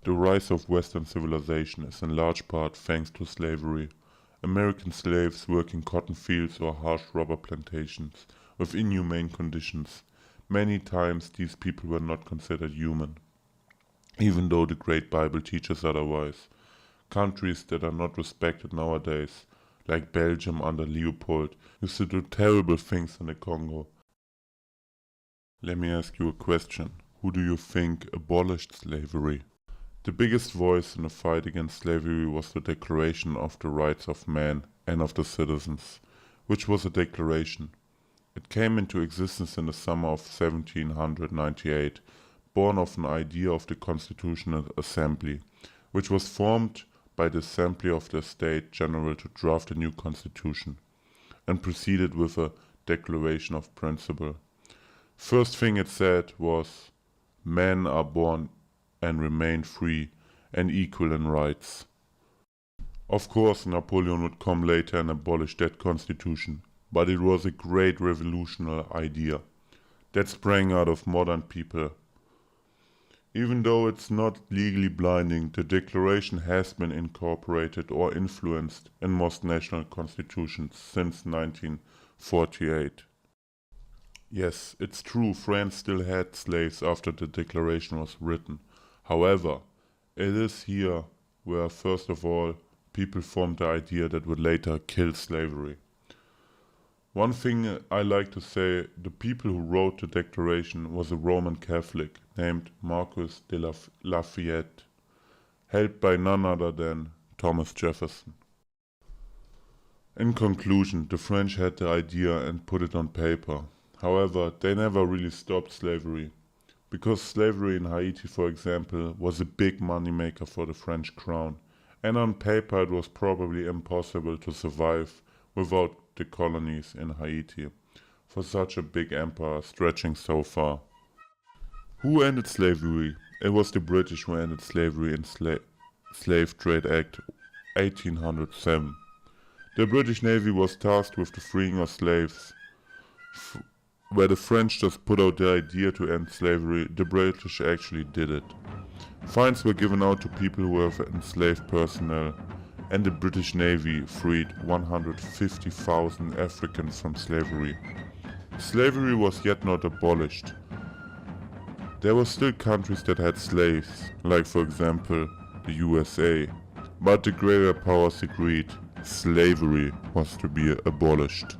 The rise of Western civilization is in large part thanks to slavery. American slaves work in cotton fields or harsh rubber plantations with inhumane conditions. Many times these people were not considered human, even though the Great Bible teaches otherwise. Countries that are not respected nowadays, like Belgium under Leopold, used to do terrible things in the Congo. Let me ask you a question. Who do you think abolished slavery? The biggest voice in the fight against slavery was the Declaration of the Rights of Man and of the Citizens, which was a declaration. It came into existence in the summer of 1798, born of an idea of the Constitutional Assembly, which was formed by the Assembly of the State General to draft a new constitution, and proceeded with a declaration of principle. First thing it said was, men are born and remain free and equal in rights. Of course, Napoleon would come later and abolish that constitution, but it was a great revolutionary idea that sprang out of modern people. Even though it's not legally binding, the declaration has been incorporated or influenced in most national constitutions since 1948. Yes, it's true, France still had slaves after the declaration was written. However, it is here where, first of all, people formed the idea that would later kill slavery. One thing I like to say, the people who wrote the declaration was a Roman Catholic named Marquis de Lafayette, helped by none other than Thomas Jefferson. In conclusion, the French had the idea and put it on paper. However, they never really stopped slavery, because slavery in Haiti, for example, was a big moneymaker for the French crown, and on paper it was probably impossible to survive without the colonies in Haiti, for such a big empire stretching so far. Who ended slavery? It was the British who ended slavery in Slave Trade Act 1807. The British Navy was tasked with the freeing of slaves. Where the French just put out the idea to end slavery, the British actually did it. Fines were given out to people who have enslaved personnel, and the British Navy freed 150,000 Africans from slavery. Slavery was yet not abolished. There were still countries that had slaves, like for example the USA, but the greater powers agreed slavery was to be abolished.